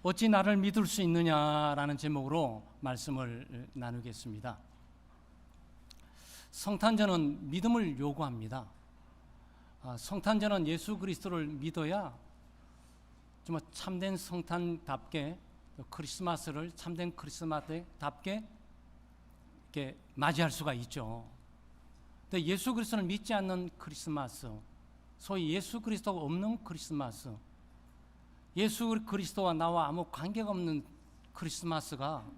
어찌 나를 믿을 수 있느냐라는 제목으로 말씀을 나누겠습니다. 성탄절은 믿음을 요구합니다. 성탄절은 예수 그리스도를 믿어야 정말 참된 성탄답게, 크리스마스를 참된 크리스마스답게 이렇게 맞이할 수가 있죠. 근데 예수 그리스도를 믿지 않는 크리스마스, 소위 예수 그리스도가 없는 크리스마스, 예수 그리스도와 나와 아무 관계가 없는 크리스마스가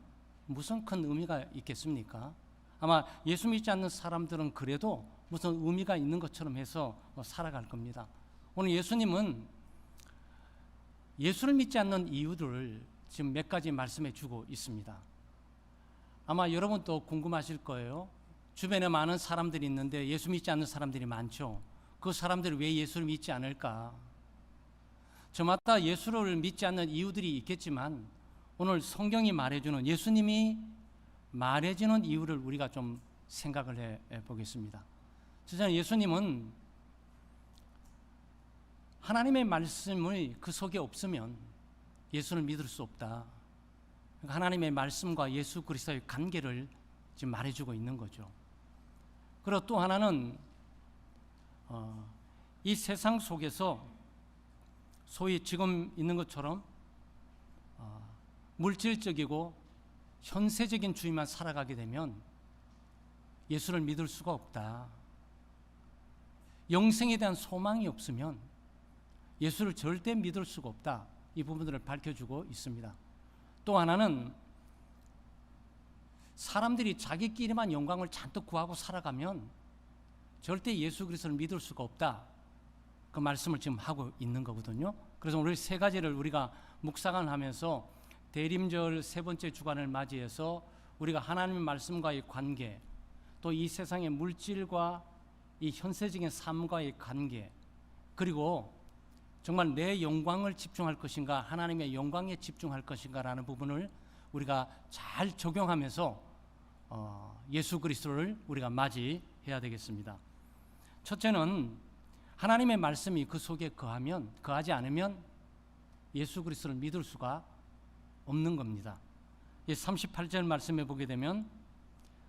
무슨 큰 의미가 있겠습니까? 아마 예수 믿지 않는 사람들은 그래도 무슨 의미가 있는 것처럼 해서 살아갈 겁니다. 오늘 예수님은 예수를 믿지 않는 이유들을 지금 몇 가지 말씀해 주고 있습니다. 아마 여러분도 궁금하실 거예요. 주변에 많은 사람들이 있는데 예수 믿지 않는 사람들이 많죠. 그 사람들이 왜 예수를 믿지 않을까? 저마다 예수를 믿지 않는 이유들이 있겠지만 오늘 성경이 말해주는, 예수님이 말해주는 이유를 우리가 좀 생각을 해 보겠습니다. 저는 예수님은 하나님의 말씀이 그 속에 없으면 예수를 믿을 수 없다. 그러니까 하나님의 말씀과 예수 그리스도의 관계를 지금 말해주고 있는 거죠. 그리고 또 하나는 이 세상 속에서 소위 지금 있는 것처럼 물질적이고 현세적인 주의만 살아가게 되면 예수를 믿을 수가 없다. 영생에 대한 소망이 없으면 예수를 절대 믿을 수가 없다. 이 부분들을 밝혀주고 있습니다. 또 하나는 사람들이 자기끼리만 영광을 잔뜩 구하고 살아가면 절대 예수 그리스도를 믿을 수가 없다. 그 말씀을 지금 하고 있는 거거든요. 그래서 오늘 세 가지를 우리가 묵상을 하면서 대림절 세 번째 주간을 맞이해서 우리가 하나님의 말씀과의 관계, 또 이 세상의 물질과 이 현세적인 삶과의 관계, 그리고 정말 내 영광을 집중할 것인가, 하나님의 영광에 집중할 것인가라는 부분을 우리가 잘 적용하면서 예수 그리스도를 우리가 맞이해야 되겠습니다. 첫째는 하나님의 말씀이 그 속에 거하지 않으면 예수 그리스도를 믿을 수가 없는 겁니다. 38절 말씀에 보게 되면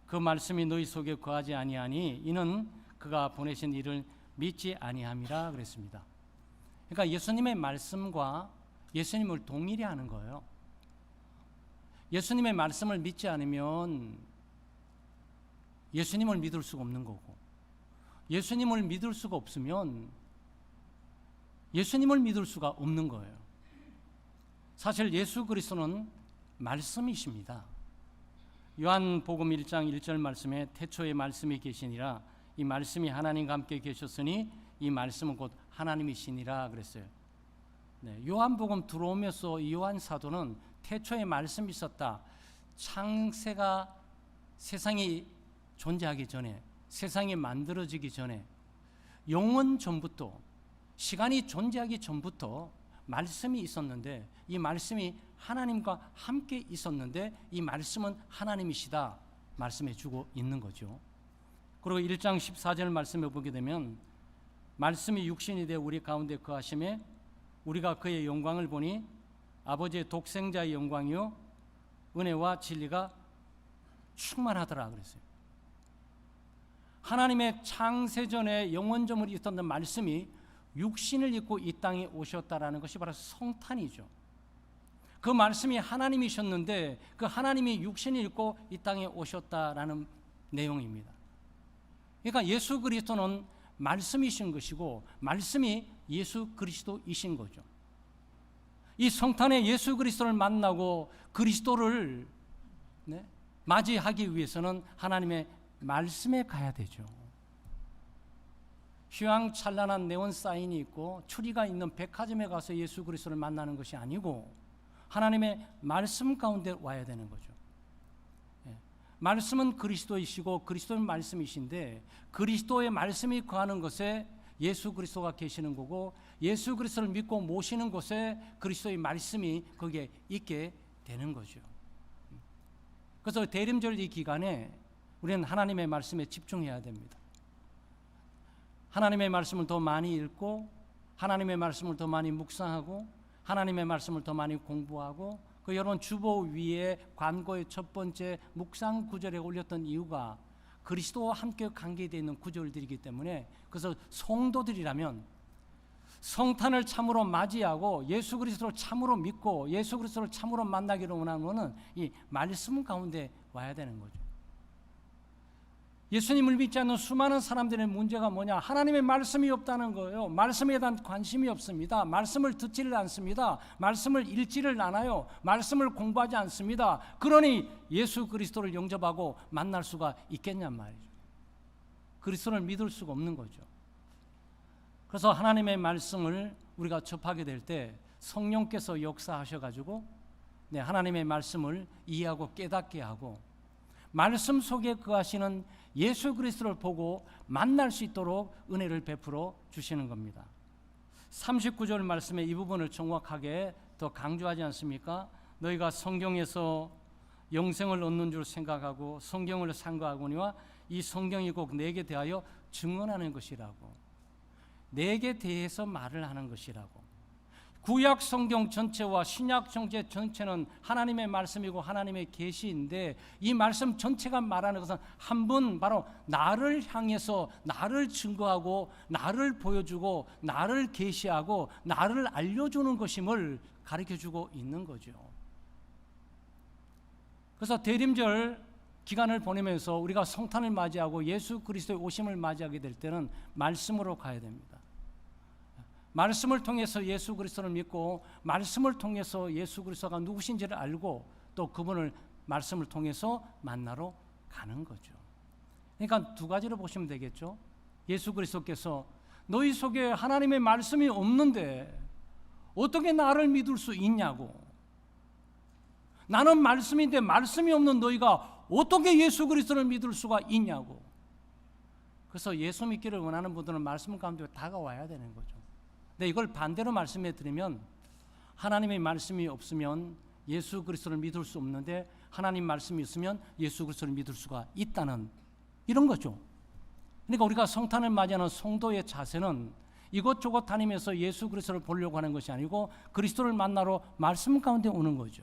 그 말씀이 너희 속에 거하지 아니하니 이는 그가 보내신 이를 믿지 아니함이라 그랬습니다. 그러니까 예수님의 말씀과 예수님을 동일히 하는 거예요. 예수님의 말씀을 믿지 않으면 예수님을 믿을 수가 없는 거고, 예수님을 믿을 수가 없으면 예수님을 믿을 수가 없는 거예요. 사실 예수 그리스도는 말씀이십니다. 요한복음 1장 1절 말씀에 태초에 말씀이 계시니라, 이 말씀이 하나님과 함께 계셨으니 이 말씀은 곧 하나님이시니라 그랬어요. 요한복음 들어오면서 요한 사도는 태초에 말씀이 있었다, 창세가 세상이 존재하기 전에, 세상이 만들어지기 전에, 영원 전부터, 시간이 존재하기 전부터 말씀이 있었는데, 이 말씀이 하나님과 함께 있었는데 이 말씀은 하나님이시다 말씀해 주고 있는 거죠. 그리고 1장 14절 말씀에 보게 되면 말씀이 육신이 되어 우리 가운데 거하심에 우리가 그의 영광을 보니 아버지의 독생자의 영광이요 은혜와 진리가 충만하더라 그랬어요. 하나님의 창세전에 영원점으로 있었던 말씀이 육신을 입고 이 땅에 오셨다라는 것이 바로 성탄이죠. 그 말씀이 하나님이셨는데 그 하나님이 육신을 입고 이 땅에 오셨다라는 내용입니다. 그러니까 예수 그리스도는 말씀이신 것이고 말씀이 예수 그리스도이신 거죠. 이 성탄에 예수 그리스도를 만나고 그리스도를 맞이하기 위해서는 하나님의 말씀에 가야 되죠. 휘황찬란한 네온 사인이 있고 추리가 있는 백화점에 가서 예수 그리스도를 만나는 것이 아니고 하나님의 말씀 가운데 와야 되는 거죠. 말씀은 그리스도이시고 그리스도는 말씀이신데 그리스도의 말씀이 거하는 곳에 예수 그리스도가 계시는 거고 예수 그리스도를 믿고 모시는 곳에 그리스도의 말씀이 거기에 있게 되는 거죠. 그래서 대림절 이 기간에 우리는 하나님의 말씀에 집중해야 됩니다. 하나님의 말씀을 더 많이 읽고 하나님의 말씀을 더 많이 묵상하고 하나님의 말씀을 더 많이 공부하고 그 여러분 주보 위에 관고의 첫 번째 묵상 구절에 올렸던 이유가 그리스도와 함께 관계되어 있는 구절들이기 때문에, 그래서 성도들이라면 성탄을 참으로 맞이하고 예수 그리스도를 참으로 믿고 예수 그리스도를 참으로 만나기를 원하는 이 말씀 가운데 와야 되는 거죠. 예수님을 믿지 않는 수많은 사람들의 문제가 뭐냐? 하나님의 말씀이 없다는 거예요. 말씀에 대한 관심이 없습니다. 말씀을 듣지를 않습니다. 말씀을 읽지를 않아요. 말씀을 공부하지 않습니다. 그러니 예수 그리스도를 영접하고 만날 수가 있겠냔 말이죠. 그리스도를 믿을 수가 없는 거죠. 그래서 하나님의 말씀을 우리가 접하게 될 때 성령께서 역사하셔가지고 하나님의 말씀을 이해하고 깨닫게 하고 말씀 속에 거하시는 예수 그리스도를 보고 만날 수 있도록 은혜를 베풀어 주시는 겁니다. 39절 말씀에 이 부분을 정확하게 더 강조하지 않습니까? 너희가 성경에서 영생을 얻는 줄 생각하고 성경을 상고하거니와 이 성경이 꼭 내게 대하여 증언하는 것이라고. 내게 대해서 말을 하는 것이라고. 구약 성경 전체와 신약 성경 전체는 하나님의 말씀이고 하나님의 계시인데 이 말씀 전체가 말하는 것은 한 분, 바로 나를 향해서 나를 증거하고 나를 보여주고 나를 계시하고 나를 알려주는 것임을 가르쳐주고 있는 거죠. 그래서 대림절 기간을 보내면서 우리가 성탄을 맞이하고 예수 그리스도의 오심을 맞이하게 될 때는 말씀으로 가야 됩니다. 말씀을 통해서 예수 그리스도를 믿고 말씀을 통해서 예수 그리스도가 누구신지를 알고 또 그분을 말씀을 통해서 만나러 가는 거죠. 그러니까 두 가지로 보시면 되겠죠. 예수 그리스도께서 너희 속에 하나님의 말씀이 없는데 어떻게 나를 믿을 수 있냐고. 나는 말씀인데 말씀이 없는 너희가 어떻게 예수 그리스도를 믿을 수가 있냐고. 그래서 예수 믿기를 원하는 분들은 말씀 가운데 다가와야 되는 거죠. 근데 이걸 반대로 말씀해 드리면 하나님의 말씀이 없으면 예수 그리스도를 믿을 수 없는데 하나님 말씀이 있으면 예수 그리스도를 믿을 수가 있다는 이런 거죠. 그러니까 우리가 성탄을 맞이하는 성도의 자세는 이것저것 다니면서 예수 그리스도를 보려고 하는 것이 아니고 그리스도를 만나러 말씀 가운데 오는 거죠.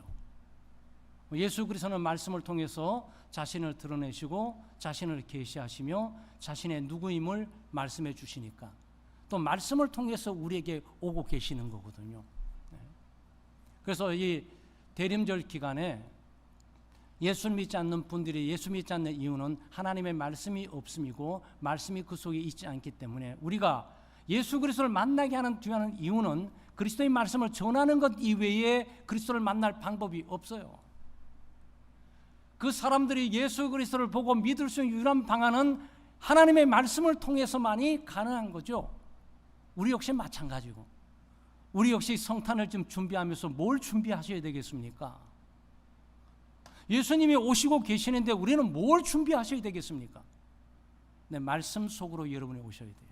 예수 그리스도는 말씀을 통해서 자신을 드러내시고 자신을 계시하시며 자신의 누구임을 말씀해 주시니까 또 말씀을 통해서 우리에게 오고 계시는 거거든요. 그래서 이 대림절 기간에 예수 믿지 않는 분들이 예수 믿지 않는 이유는 하나님의 말씀이 없음이고 말씀이 그 속에 있지 않기 때문에 우리가 예수 그리스도를 만나게 하는 중요한 이유는 그리스도의 말씀을 전하는 것 이외에 그리스도를 만날 방법이 없어요. 그 사람들이 예수 그리스도를 보고 믿을 수 있는 유일한 방안은 하나님의 말씀을 통해서만이 가능한 거죠. 우리 역시 마찬가지고 우리 역시 성탄을 좀 준비하면서 뭘 준비하셔야 되겠습니까? 예수님이 오시고 계시는데 우리는 뭘 준비하셔야 되겠습니까? 네, 말씀 속으로 여러분이 오셔야 돼요.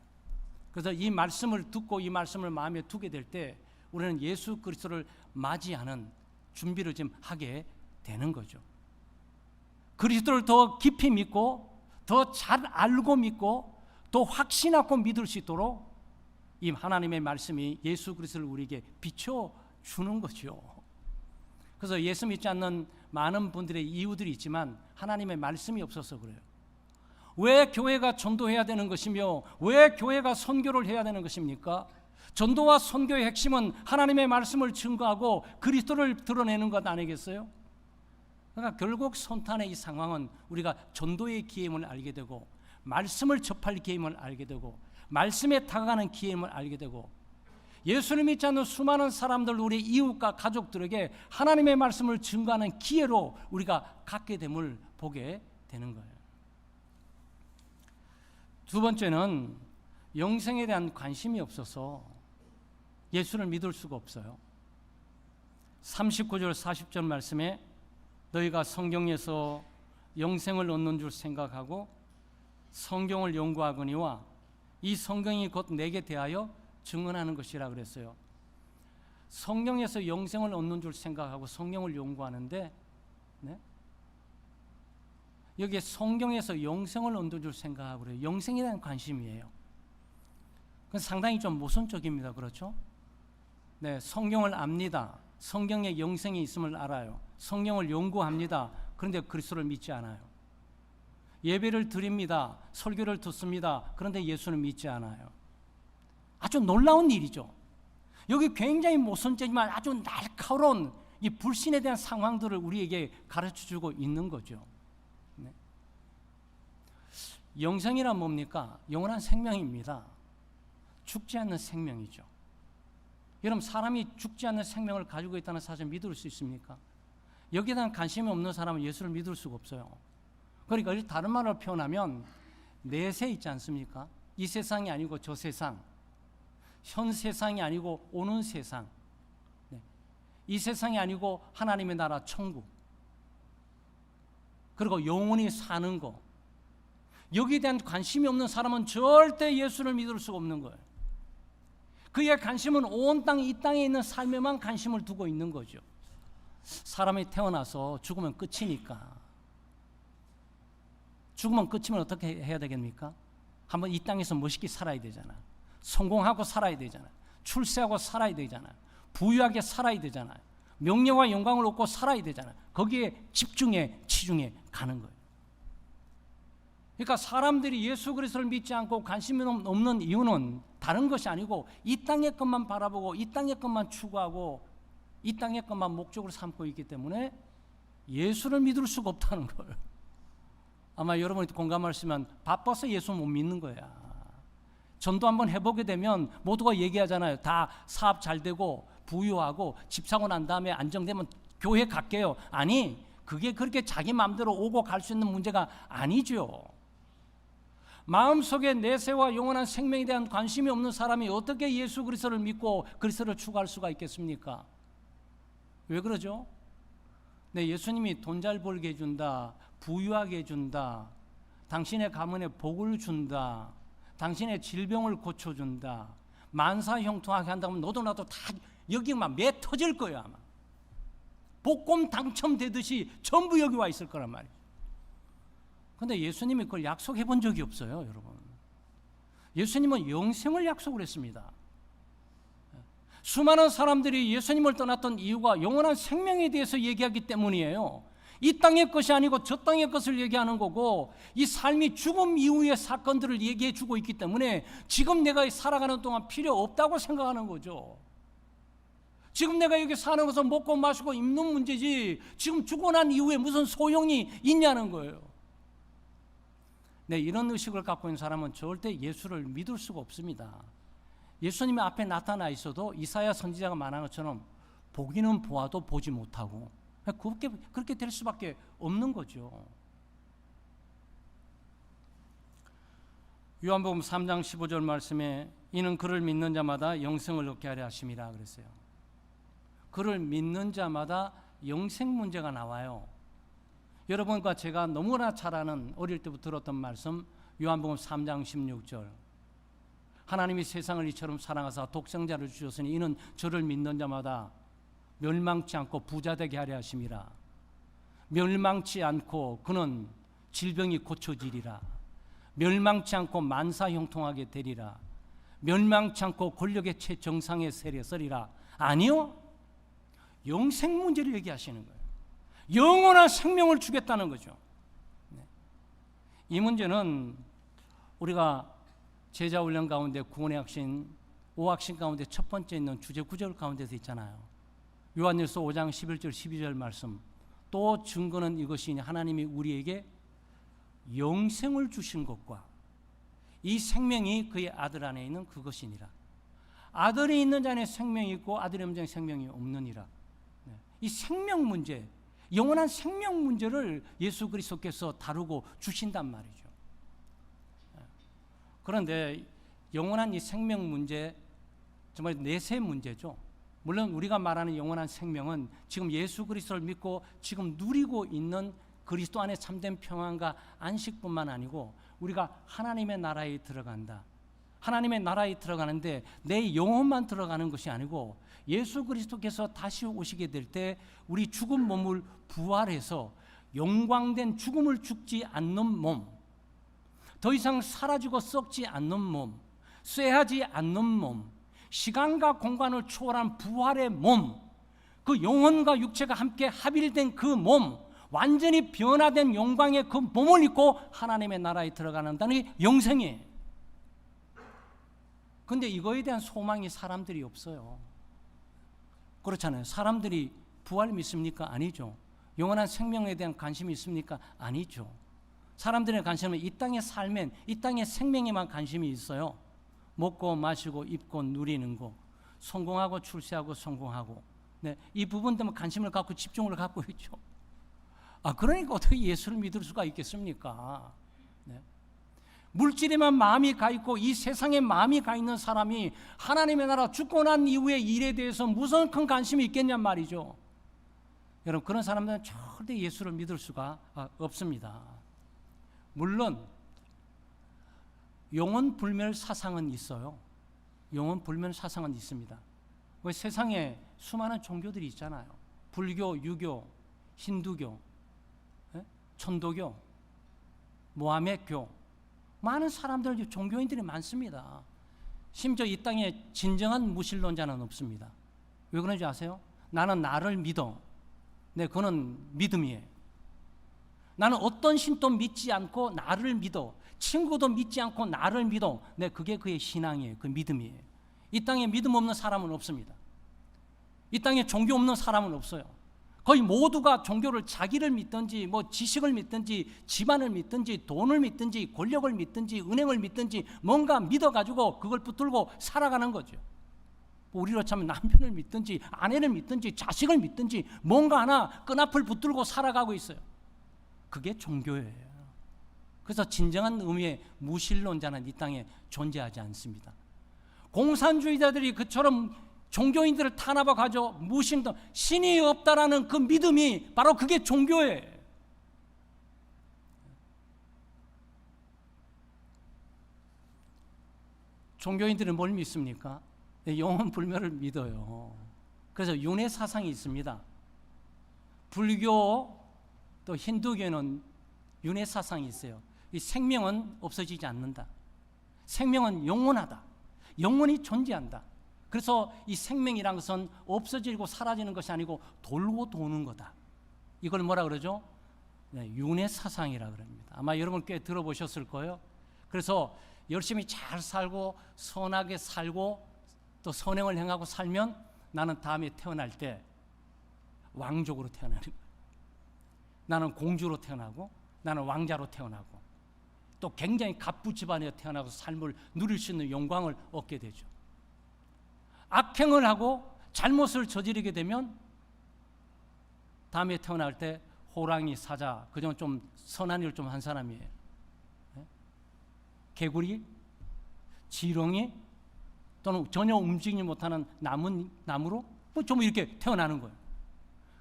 그래서 이 말씀을 듣고 이 말씀을 마음에 두게 될 때 우리는 예수 그리스도를 맞이하는 준비를 좀 하게 되는 거죠. 그리스도를 더 깊이 믿고 더 잘 알고 믿고 더 확신하고 믿을 수 있도록 이 하나님의 말씀이 예수 그리스도를 우리에게 비춰주는 거죠. 그래서 예수 믿지 않는 많은 분들의 이유들이 있지만 하나님의 말씀이 없어서 그래요. 왜 교회가 전도해야 되는 것이며 왜 교회가 선교를 해야 되는 것입니까? 전도와 선교의 핵심은 하나님의 말씀을 증거하고 그리스도를 드러내는 것 아니겠어요? 그러니까 결국 성탄의 이 상황은 우리가 전도의 기회임을 알게 되고 말씀을 접할 기회임을 알게 되고 말씀에 다가가는 기회임을 알게 되고 예수를 믿지 않는 수많은 사람들 우리 이웃과 가족들에게 하나님의 말씀을 증거하는 기회로 우리가 갖게 됨을 보게 되는 거예요. 두 번째는 영생에 대한 관심이 없어서 예수를 믿을 수가 없어요. 39절 40절 말씀에 너희가 성경에서 영생을 얻는 줄 생각하고 성경을 연구하거니와 이 성경이 곧 내게 대하여 증언하는 것이라 그랬어요. 성경에서 영생을 얻는 줄 생각하고 성경을 연구하는데 여기에 성경에서 영생을 얻는 줄 생각하고 그래요. 영생에 대한 관심이에요. 그건 상당히 좀 모순적입니다. 그렇죠? 네, 성경을 압니다. 성경에 영생이 있음을 알아요. 성경을 연구합니다. 그런데 그리스도를 믿지 않아요. 예배를 드립니다. 설교를 듣습니다. 그런데 예수는 믿지 않아요. 아주 놀라운 일이죠. 여기 굉장히 모순되지만 아주 날카로운 이 불신에 대한 상황들을 우리에게 가르쳐주고 있는 거죠. 네. 영생이란 뭡니까? 영원한 생명입니다. 죽지 않는 생명이죠. 여러분, 사람이 죽지 않는 생명을 가지고 있다는 사실을 믿을 수 있습니까? 여기에 대한 관심이 없는 사람은 예수를 믿을 수가 없어요. 그러니까 다른 말로 표현하면 내세 있지 않습니까? 이 세상이 아니고 저 세상, 현 세상이 아니고 오는 세상, 네. 이 세상이 아니고 하나님의 나라 천국, 그리고 영원히 사는 거, 여기에 대한 관심이 없는 사람은 절대 예수를 믿을 수가 없는 거예요. 그의 관심은 온 땅, 이 땅에 있는 삶에만 관심을 두고 있는 거죠. 사람이 태어나서 죽으면 끝이니까. 죽으면 끝이면 어떻게 해야 되겠습니까? 한번 이 땅에서 멋있게 살아야 되잖아. 성공하고 살아야 되잖아. 출세하고 살아야 되잖아. 부유하게 살아야 되잖아. 명예와 영광을 얻고 살아야 되잖아. 거기에 집중해, 치중해 가는 거예요. 그러니까 사람들이 예수 그리스도를 믿지 않고 관심이 없는 이유는 다른 것이 아니고 이 땅의 것만 바라보고 이 땅의 것만 추구하고 이 땅의 것만 목적으로 삼고 있기 때문에 예수를 믿을 수가 없다는 거예요. 아마 여러분이 공감하시면 바빠서 예수 못 믿는 거야. 전도 한번 해보게 되면 모두가 얘기하잖아요. 다 사업 잘 되고 부유하고 집 사고 난 다음에 안정되면 교회 갈게요. 아니, 그게 그렇게 자기 마음대로 오고 갈 수 있는 문제가 아니죠. 마음속에 내세와 영원한 생명에 대한 관심이 없는 사람이 어떻게 예수 그리스도를 믿고 그리스도를 추구할 수가 있겠습니까? 왜 그러죠? 네, 예수님이 돈 잘 벌게 해준다, 부유하게 해준다, 당신의 가문에 복을 준다, 당신의 질병을 고쳐준다, 만사형통하게 한다면 너도 나도 다 여기 막 매 터질 거예요. 아마 복권 당첨되듯이 전부 여기 와 있을 거란 말이에요. 그런데 예수님이 그걸 약속해 본 적이 없어요, 여러분. 예수님은 영생을 약속을 했습니다. 수많은 사람들이 예수님을 떠났던 이유가 영원한 생명에 대해서 얘기하기 때문이에요. 이 땅의 것이 아니고 저 땅의 것을 얘기하는 거고, 이 삶이 죽음 이후의 사건들을 얘기해 주고 있기 때문에 지금 내가 살아가는 동안 필요 없다고 생각하는 거죠. 지금 내가 여기 사는 것은 먹고 마시고 입는 문제지 지금 죽고 난 이후에 무슨 소용이 있냐는 거예요. 네, 이런 의식을 갖고 있는 사람은 절대 예수를 믿을 수가 없습니다. 예수님이 앞에 나타나 있어도 이사야 선지자가 말한 것처럼 보기는 보아도 보지 못하고 그렇게 될 수밖에 없는 거죠. 요한복음 3장 15절 말씀에 이는 그를 믿는 자마다 영생을 얻게 하려 하심이라 그랬어요. 그를 믿는 자마다 영생 문제가 나와요. 여러분과 제가 너무나 잘 아는 어릴 때부터 들었던 말씀, 요한복음 3장 16절. 하나님이 세상을 이처럼 사랑하사 독생자를 주셨으니 이는 저를 믿는 자마다 멸망치 않고 부자 되게 하려 하심이라. 멸망치 않고 그는 질병이 고쳐지리라. 멸망치 않고 만사형통하게 되리라. 멸망치 않고 권력의 최정상에 서리라. 아니요, 영생 문제를 얘기하시는 거예요. 영원한 생명을 주겠다는 거죠. 이 문제는 우리가 제자훈련 가운데 구원의 확신, 5확신 가운데 첫 번째 있는 주제 9절 가운데서 있잖아요. 요한일서 5장 11절 12절 말씀. 또 증거는 이것이니 하나님이 우리에게 영생을 주신 것과 이 생명이 그의 아들 안에 있는 그것이니라. 아들이 있는 자는 생명이 있고 아들이 없는 자는 생명이 없느니라. 이 생명 문제, 영원한 생명 문제를 예수 그리스도께서 다루고 주신단 말이죠. 그런데 영원한 이 생명 문제, 정말 내세 문제죠. 물론 우리가 말하는 영원한 생명은 지금 예수 그리스도를 믿고 지금 누리고 있는 그리스도 안에 참된 평안과 안식뿐만 아니고 우리가 하나님의 나라에 들어간다. 하나님의 나라에 들어가는데 내 영혼만 들어가는 것이 아니고 예수 그리스도께서 다시 오시게 될 때 우리 죽은 몸을 부활해서 영광된 죽음을 죽지 않는 몸, 더 이상 사라지고 썩지 않는 몸, 쇠하지 않는 몸, 시간과 공간을 초월한 부활의 몸, 그 영혼과 육체가 함께 합일된 그 몸, 완전히 변화된 영광의 그 몸을 입고 하나님의 나라에 들어가는다는 게 영생이에요. 근데 이거에 대한 소망이 사람들이 없어요. 그렇잖아요. 사람들이 부활 믿습니까? 아니죠. 영원한 생명에 대한 관심이 있습니까? 아니죠. 사람들의 관심은 이 땅의 삶엔, 이 땅의 생명에만 관심이 있어요. 먹고 마시고 입고 누리는 거, 성공하고 출세하고 성공하고, 네, 이 부분 때문에 관심을 갖고 집중을 갖고 있죠. 그러니까 어떻게 예수를 믿을 수가 있겠습니까? 네. 물질에만 마음이 가 있고 이 세상에 마음이 가 있는 사람이 하나님의 나라 죽고 난 이후의 일에 대해서 무슨 큰 관심이 있겠냔 말이죠. 여러분, 그런 사람들은 절대 예수를 믿을 수가 없습니다. 물론 영원 불멸 사상은 있어요. 영원 불멸 사상은 있습니다. 세상에 수많은 종교들이 있잖아요. 불교, 유교, 힌두교, 천도교, 모하메교, 많은 사람들, 종교인들이 많습니다. 심지어 이 땅에 진정한 무신론자는 없습니다. 왜 그런지 아세요? 나는 나를 믿어. 네, 그거는 믿음이에요. 나는 어떤 신도 믿지 않고 나를 믿어. 친구도 믿지 않고 나를 믿어. 네, 그게 그의 신앙이에요. 그 믿음이에요. 이 땅에 믿음 없는 사람은 없습니다. 이 땅에 종교 없는 사람은 없어요. 거의 모두가 종교를 자기를 믿든지 뭐 지식을 믿든지 집안을 믿든지 돈을 믿든지 권력을 믿든지 은행을 믿든지 뭔가 믿어가지고 그걸 붙들고 살아가는 거죠. 우리로 치면 남편을 믿든지 아내를 믿든지 자식을 믿든지 뭔가 하나 끈앞을 붙들고 살아가고 있어요. 그게 종교예요. 그래서 진정한 의미의 무신론자는 이 땅에 존재하지 않습니다. 공산주의자들이 그처럼 종교인들을 탄압해 가지고 무신도 신이 없다라는 그 믿음이 바로 그게 종교예요. 종교인들은 뭘 믿습니까? 영원 불멸을 믿어요. 그래서 윤회 사상이 있습니다. 불교 또 힌두교는 윤회 사상이 있어요. 이 생명은 없어지지 않는다. 생명은 영원하다. 영원히 존재한다. 그래서 이 생명이란 것은 없어지고 사라지는 것이 아니고 돌고 도는 거다. 이걸 뭐라 그러죠? 윤회 사상이라 그럽니다. 아마 여러분 꽤 들어보셨을 거예요. 그래서 열심히 잘 살고 선하게 살고 또 선행을 행하고 살면 나는 다음에 태어날 때 왕족으로 태어나는 거예요. 나는 공주로 태어나고 나는 왕자로 태어나고 또 굉장히 갑부 집안에 태어나서 삶을 누릴 수 있는 영광을 얻게 되죠. 악행을 하고 잘못을 저지르게 되면 다음에 태어날 때 호랑이, 사자, 그중 좀 선한 일 좀 한 사람이에요. 개구리, 지렁이 또는 전혀 움직이지 못하는 나무로 뭐 좀 이렇게 태어나는 거예요.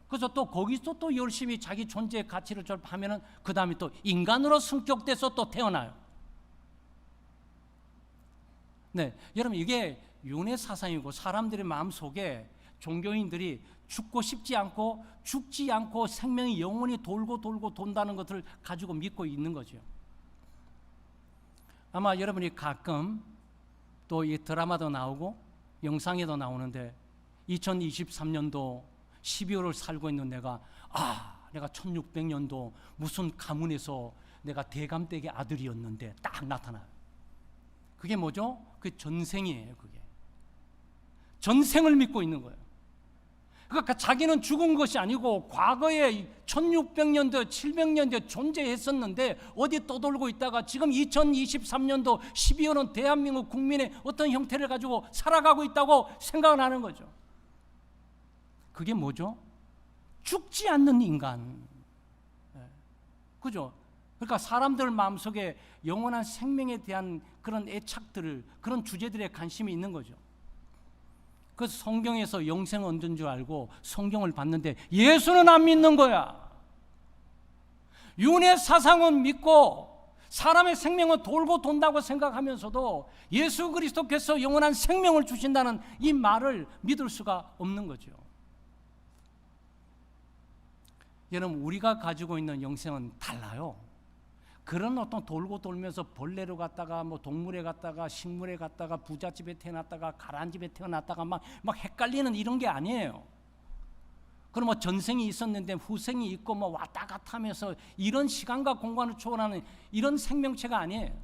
그래서 또 거기서 또 열심히 자기 존재의 가치를 하면은 그 다음에 또 인간으로 성격돼서 또 태어나요. 네, 여러분 이게 윤회 사상이고 사람들의 마음 속에 종교인들이 죽고 싶지 않고 죽지 않고 생명이 영원히 돌고 돈다는 것을 가지고 믿고 있는 거죠. 아마 여러분이 가끔 또 이 드라마도 나오고 영상에도 나오는데 2023년도 12월을 살고 있는 내가 내가 1600년도 무슨 가문에서 내가 대감댁의 아들이었는데 딱 나타나요. 그게 뭐죠? 그게 전생이에요. 그게 전생을 믿고 있는 거예요. 그러니까 자기는 죽은 것이 아니고 과거에 1600년도 700년도에 존재했었는데 어디 떠돌고 있다가 지금 2023년도 12월은 대한민국 국민의 어떤 형태를 가지고 살아가고 있다고 생각을 하는 거죠. 그게 뭐죠? 죽지 않는 인간. 그죠? 그러니까 사람들 마음속에 영원한 생명에 대한 그런 애착들을, 그런 주제들에 관심이 있는 거죠. 그래서 성경에서 영생은 얻은 줄 알고 성경을 봤는데 예수는 안 믿는 거야. 윤회 사상은 믿고 사람의 생명은 돌고 돈다고 생각하면서도 예수 그리스도께서 영원한 생명을 주신다는 이 말을 믿을 수가 없는 거죠. 여러분, 우리가 가지고 있는 영생은 달라요. 그런 어떤 돌고 돌면서 벌레로 갔다가 뭐 동물에 갔다가 식물에 갔다가 부잣집에 태어났다가 가난집에 태어났다가 막 헷갈리는 이런 게 아니에요. 그럼 뭐 전생이 있었는데 후생이 있고 뭐 왔다 갔다 하면서 이런 시간과 공간을 초월하는 이런 생명체가 아니에요.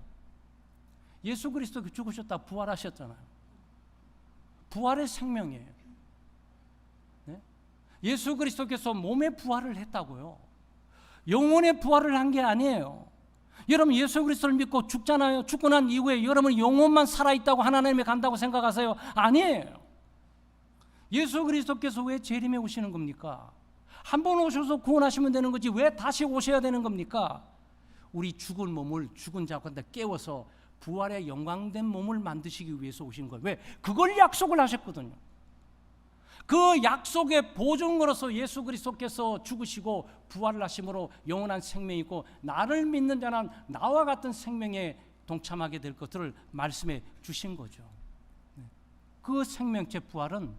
예수 그리스도 죽으셨다 부활하셨잖아요. 부활의 생명이에요. 네? 예수 그리스도께서 몸의 부활을 했다고요. 영혼의 부활을 한 게 아니에요. 여러분 예수 그리스도를 믿고 죽잖아요. 죽고 난 이후에 여러분 영혼만 살아있다고 하나님에 간다고 생각하세요? 아니에요. 예수 그리스도께서 왜 재림에 오시는 겁니까? 한 번 오셔서 구원하시면 되는 거지 왜 다시 오셔야 되는 겁니까? 우리 죽은 몸을 죽은 자한테 깨워서 부활의 영광된 몸을 만드시기 위해서 오신 거예요. 왜? 그걸 약속을 하셨거든요. 그 약속의 보증으로서 예수 그리스도께서 죽으시고 부활을 하심으로 영원한 생명이 있고 나를 믿는 자는 나와 같은 생명에 동참하게 될 것들을 말씀해 주신 거죠. 그 생명체 부활은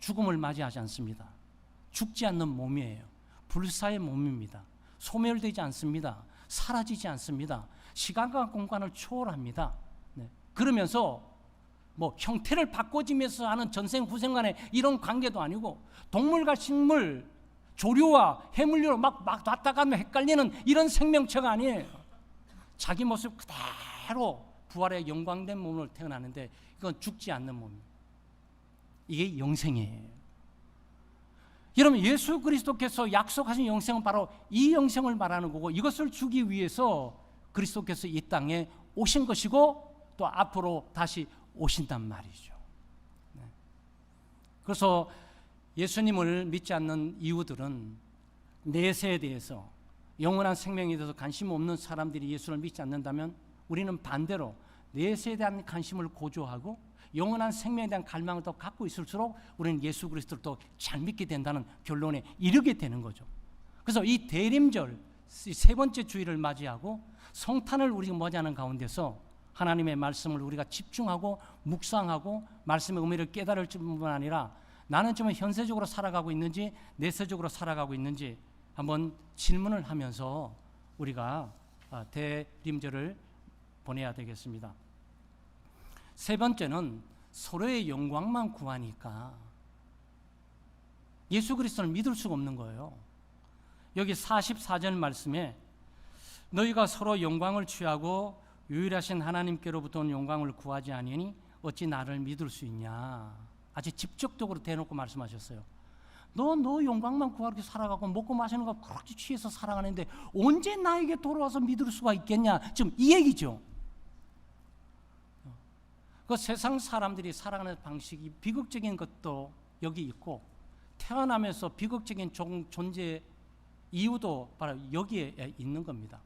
죽음을 맞이하지 않습니다. 죽지 않는 몸이에요. 불사의 몸입니다. 소멸되지 않습니다. 사라지지 않습니다. 시간과 공간을 초월합니다. 네. 그러면서 뭐 형태를 바꿔지면서 하는 전생 후생 간의 이런 관계도 아니고 동물과 식물, 조류와 해물류로 막 왔다 가면 헷갈리는 이런 생명체가 아니에요. 자기 모습 그대로 부활의 영광된 몸으로 태어나는데 이건 죽지 않는 몸이에요. 이게 영생이에요. 여러분 예수 그리스도께서 약속하신 영생은 바로 이 영생을 말하는 거고 이것을 주기 위해서 그리스도께서 이 땅에 오신 것이고 또 앞으로 다시 오신단 말이죠. 그래서 예수님을 믿지 않는 이유들은 내세에 대해서 영원한 생명에 대해서 관심 없는 사람들이 예수를 믿지 않는다면 우리는 반대로 내세에 대한 관심을 고조하고 영원한 생명에 대한 갈망을 더 갖고 있을수록 우리는 예수 그리스도를 더 잘 믿게 된다는 결론에 이르게 되는 거죠. 그래서 이 대림절 세 번째 주일을 맞이하고 성탄을 우리가 맞이하는 가운데서 하나님의 말씀을 우리가 집중하고 묵상하고 말씀의 의미를 깨달을 뿐만 아니라 나는 지금 현세적으로 살아가고 있는지 내세적으로 살아가고 있는지 한번 질문을 하면서 우리가 대림절을 보내야 되겠습니다. 세 번째는 서로의 영광만 구하니까 예수 그리스도를 믿을 수가 없는 거예요. 여기 44절 말씀에 너희가 서로 영광을 취하고 유일하신 하나님께로부터 온 영광을 구하지 아니하니 어찌 나를 믿을 수 있냐. 아주 직접적으로 대놓고 말씀하셨어요. 너 영광만 구하고 살아가고 먹고 마시는 거 그렇게 취해서 살아가는데 언제 나에게 돌아와서 믿을 수가 있겠냐. 지금 이 얘기죠. 그 세상 사람들이 살아가는 방식이 비극적인 것도 여기 있고 태어나면서 비극적인 존재 이유도 바로 여기에 있는 겁니다.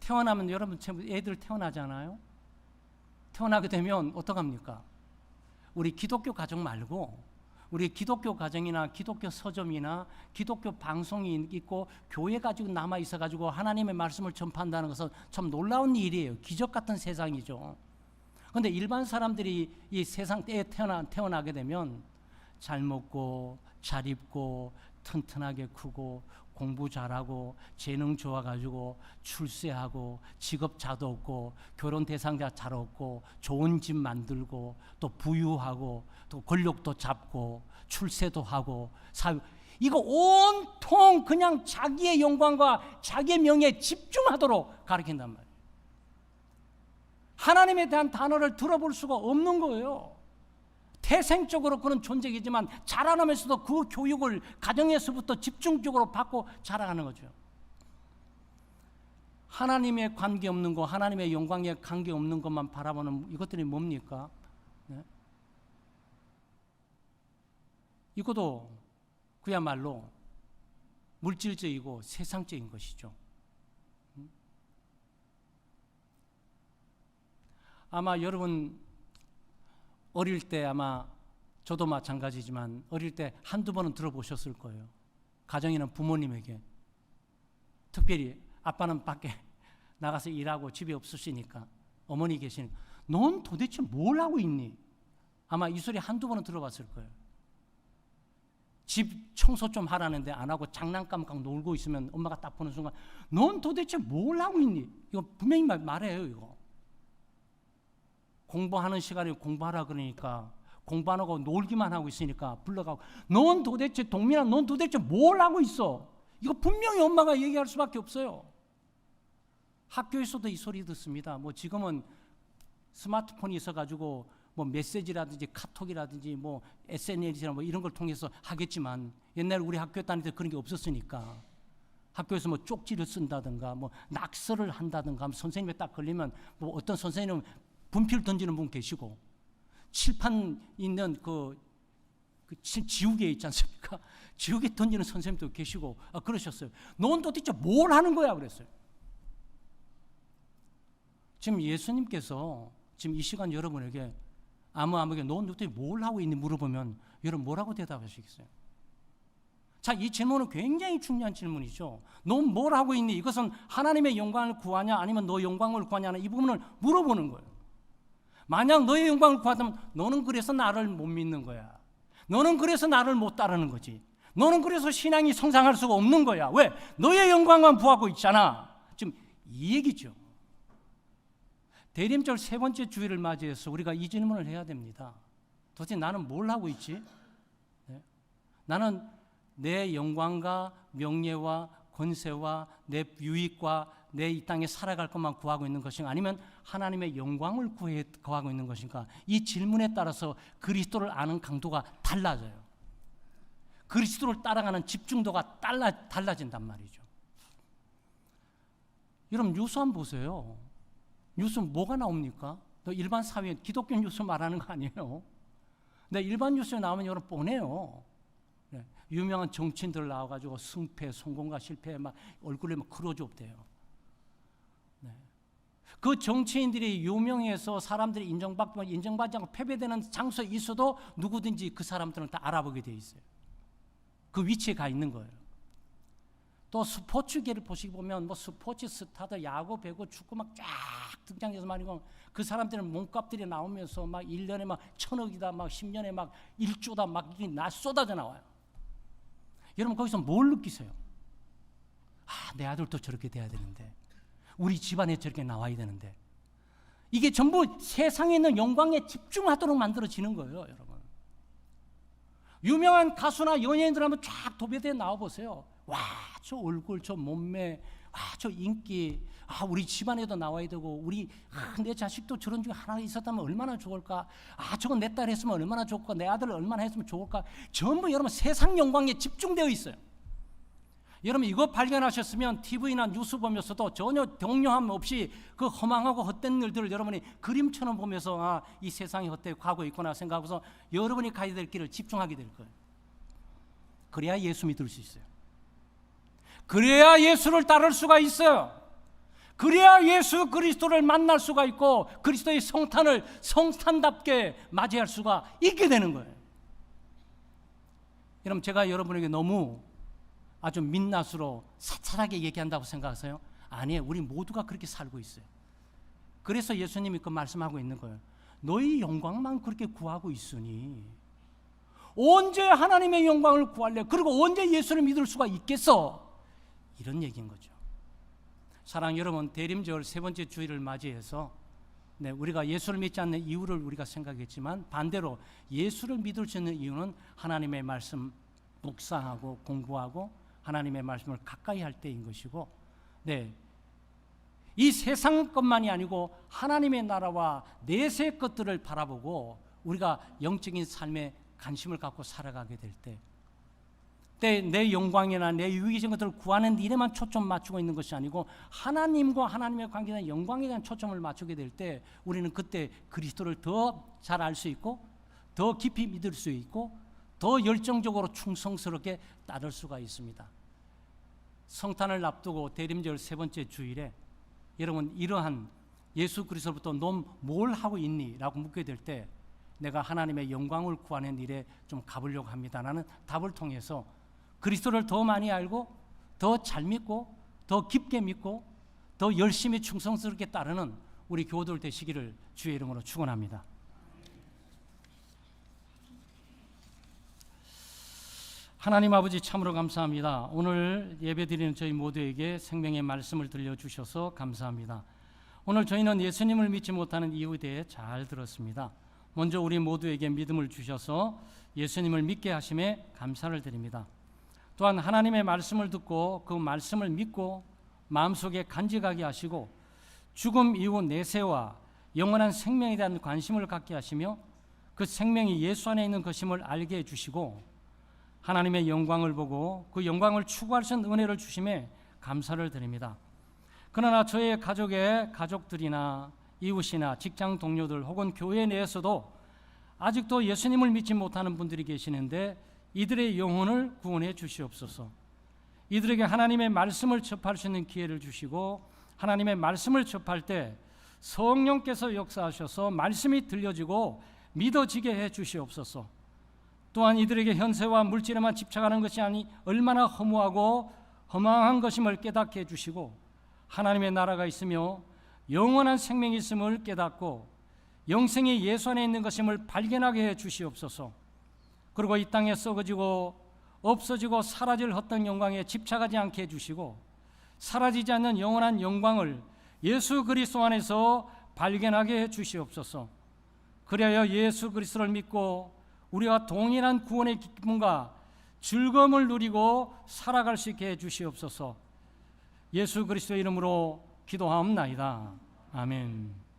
태어나면 여러분 애들 태어나잖아요. 태어나게 되면 어떡합니까? 우리 기독교 가정 말고 우리 기독교 가정이나 기독교 서점이나 기독교 방송이 있고 교회 가지고 남아 있어 가지고 하나님의 말씀을 전파한다는 것은 참 놀라운 일이에요. 기적 같은 세상이죠. 그런데 일반 사람들이 이 세상 때에 태어나게 되면 잘 먹고 잘 입고 튼튼하게 크고 공부 잘하고 재능 좋아가지고 출세하고 직업자도 얻고 결혼 대상자 잘 얻고 좋은 집 만들고 또 부유하고 또 권력도 잡고 출세도 하고 이거 온통 그냥 자기의 영광과 자기의 명예에 집중하도록 가르친단 말이에요. 하나님에 대한 단어를 들어볼 수가 없는 거예요. 태생적으로 그런 존재이지만 자라나면서도 그 교육을 가정에서부터 집중적으로 받고 자라가는 거죠. 하나님의 관계 없는 거, 하나님의 영광에 관계 없는 것만 바라보는 이것들이 뭡니까? 네? 이것도 그야말로 물질적이고 세상적인 것이죠. 아마 여러분 어릴 때 아마 저도 마찬가지지만 어릴 때 한두 번은 들어보셨을 거예요. 가정에는 부모님에게 특별히 아빠는 밖에 나가서 일하고 집에 없으시니까 어머니 계시니까 넌 도대체 뭘 하고 있니? 아마 이 소리 한두 번은 들어봤을 거예요. 집 청소 좀 하라는데 안 하고 장난감 막 놀고 있으면 엄마가 딱 보는 순간 넌 도대체 뭘 하고 있니? 이거 분명히 말해요. 이거 공부하는 시간에 공부하라 그러니까 공부 안 하고 놀기만 하고 있으니까 불러가고 넌 도대체 동민아 넌 도대체 뭘 하고 있어? 이거 분명히 엄마가 얘기할 수밖에 없어요. 학교에서도 이 소리 듣습니다. 뭐 지금은 스마트폰이 있어가지고 뭐 메시지라든지 카톡이라든지 뭐 SNS나 뭐 이런 걸 통해서 하겠지만 옛날 우리 학교 다닐 때 그런 게 없었으니까 학교에서 뭐 쪽지를 쓴다든가 뭐 낙서를 한다든가 선생님에 딱 걸리면 뭐 어떤 선생님은 분필 던지는 분 계시고 칠판 있는 그 지우개 있지 않습니까? 지우개 던지는 선생님도 계시고 그러셨어요. 넌 도대체 뭘 하는 거야? 그랬어요. 지금 예수님께서 지금 이 시간 여러분에게 아무에게 넌 도대체 뭘 하고 있니 물어보면 여러분 뭐라고 대답하시겠어요? 자, 이 질문은 굉장히 중요한 질문이죠. 넌 뭘 하고 있니? 이것은 하나님의 영광을 구하냐 아니면 너 영광을 구하냐 이 부분을 물어보는 거예요. 만약 너의 영광을 구하다면 너는 그래서 나를 못 믿는 거야. 너는 그래서 나를 못 따르는 거지. 너는 그래서 신앙이 성장할 수가 없는 거야. 왜? 너의 영광만 구하고 있잖아. 지금 이 얘기죠. 대림절 세 번째 주일을 맞이해서 우리가 이 질문을 해야 됩니다. 도대체 나는 뭘 하고 있지? 네? 나는 내 영광과 명예와 권세와 내 유익과 내 이 땅에 살아갈 것만 구하고 있는 것인가 아니면 하나님의 영광을 구하고 있는 것인가 이 질문에 따라서 그리스도를 아는 강도가 달라져요. 그리스도를 따라가는 집중도가 달라진단 말이죠. 여러분 뉴스 한번 보세요. 뉴스 뭐가 나옵니까? 일반 사회 기독교 뉴스 말하는 거 아니에요. 근데 일반 뉴스에 나오면 여러분 뻔해요. 네. 유명한 정치인들 나와가지고 승패, 성공과 실패 막 얼굴에 막 크로즈업돼요. 네. 그 정치인들이 유명해서 사람들이 인정받지 않고 패배되는 장소에 있어도 누구든지 그 사람들은 다 알아보게 돼 있어요. 그 위치에 가 있는 거예요. 또 스포츠계를 보시면 뭐 스포츠 스타들 야구, 배구, 축구 막 쫙 등장해서 말이고 그 사람들은 몸값들이 나오면서 막 1년에 막 1,000억이다 막 10년에 막 1조다 막 이게 쏟아져 나와요. 여러분 거기서 뭘 느끼세요? 내 아들도 저렇게 돼야 되는데 우리 집안에 저렇게 나와야 되는데 이게 전부 세상에 있는 영광에 집중하도록 만들어지는 거예요. 여러분 유명한 가수나 연예인들 한번 쫙 도배대에 나와보세요. 와, 저 얼굴, 저 몸매, 저 인기, 우리 집안에도 나와야 되고 내 자식도 저런 중에 하나 있었다면 얼마나 좋을까? 저건 내 딸 했으면 얼마나 좋을까? 내 아들 얼마나 했으면 좋을까? 전부 여러분 세상 영광에 집중되어 있어요. 여러분 이거 발견하셨으면 TV나 뉴스 보면서도 전혀 동요함 없이 그 허망하고 헛된 일들을 여러분이 그림처럼 보면서 이 세상이 헛되고 가고 있구나 생각하고서 여러분이 가야 될 길을 집중하게 될 거예요. 그래야 예수 믿을 수 있어요. 그래야 예수를 따를 수가 있어요. 그래야 예수 그리스도를 만날 수가 있고 그리스도의 성탄을 성탄답게 맞이할 수가 있게 되는 거예요. 여러분 제가 여러분에게 너무 아주 민낯으로 사찰하게 얘기한다고 생각하세요? 아니에요. 우리 모두가 그렇게 살고 있어요. 그래서 예수님이 그 말씀하고 있는 거예요. 너희 영광만 그렇게 구하고 있으니 언제 하나님의 영광을 구할래? 그리고 언제 예수를 믿을 수가 있겠어? 이런 얘기인 거죠. 사랑 여러분, 대림절 세 번째 주일을 맞이해서 우리가 예수를 믿지 않는 이유를 우리가 생각했지만 반대로 예수를 믿을 수 있는 이유는 하나님의 말씀 묵상하고 공부하고 하나님의 말씀을 가까이 할 때인 것이고 이 세상 것만이 아니고 하나님의 나라와 내세 것들을 바라보고 우리가 영적인 삶에 관심을 갖고 살아가게 될 때 내 영광이나 내 유익인 것들을 구하는 일에만 초점 맞추고 있는 것이 아니고 하나님과 하나님의 관계에 대한 영광에 대한 초점을 맞추게 될 때 우리는 그때 그리스도를 더 잘 알 수 있고 더 깊이 믿을 수 있고 더 열정적으로 충성스럽게 따를 수가 있습니다. 성탄을 앞두고 대림절 세 번째 주일에 여러분 이러한 예수 그리스도로부터 넌 뭘 하고 있니? 라고 묻게 될 때 내가 하나님의 영광을 구하는 일에 좀 가보려고 합니다라는 답을 통해서 그리스도를 더 많이 알고 더 잘 믿고 더 깊게 믿고 더 열심히 충성스럽게 따르는 우리 교우들 되시기를 주의 이름으로 축원합니다. 하나님 아버지 참으로 감사합니다. 오늘 예배드리는 저희 모두에게 생명의 말씀을 들려주셔서 감사합니다. 오늘 저희는 예수님을 믿지 못하는 이유에 대해 잘 들었습니다. 먼저 우리 모두에게 믿음을 주셔서 예수님을 믿게 하심에 감사를 드립니다. 또한 하나님의 말씀을 듣고 그 말씀을 믿고 마음속에 간직하게 하시고 죽음 이후 내세와 영원한 생명에 대한 관심을 갖게 하시며 그 생명이 예수 안에 있는 것임을 알게 해주시고 하나님의 영광을 보고 그 영광을 추구할 수 있는 은혜를 주심에 감사를 드립니다. 그러나 저의 가족들이나 이웃이나 직장 동료들 혹은 교회 내에서도 아직도 예수님을 믿지 못하는 분들이 계시는데 이들의 영혼을 구원해 주시옵소서. 이들에게 하나님의 말씀을 접할 수 있는 기회를 주시고 하나님의 말씀을 접할 때 성령께서 역사하셔서 말씀이 들려지고 믿어지게 해 주시옵소서. 또한 이들에게 현세와 물질에만 집착하는 것이 아니 얼마나 허무하고 허망한 것임을 깨닫게 해주시고 하나님의 나라가 있으며 영원한 생명이 있음을 깨닫고 영생이 예수 안에 있는 것임을 발견하게 해주시옵소서. 그리고 이 땅에 썩어지고 없어지고 사라질 헛된 영광에 집착하지 않게 해주시고 사라지지 않는 영원한 영광을 예수 그리스도 안에서 발견하게 해주시옵소서. 그리하여 예수 그리스도를 믿고 우리와 동일한 구원의 기쁨과 즐거움을 누리고 살아갈 수 있게 해주시옵소서. 예수 그리스도의 이름으로 기도하옵나이다. 아멘.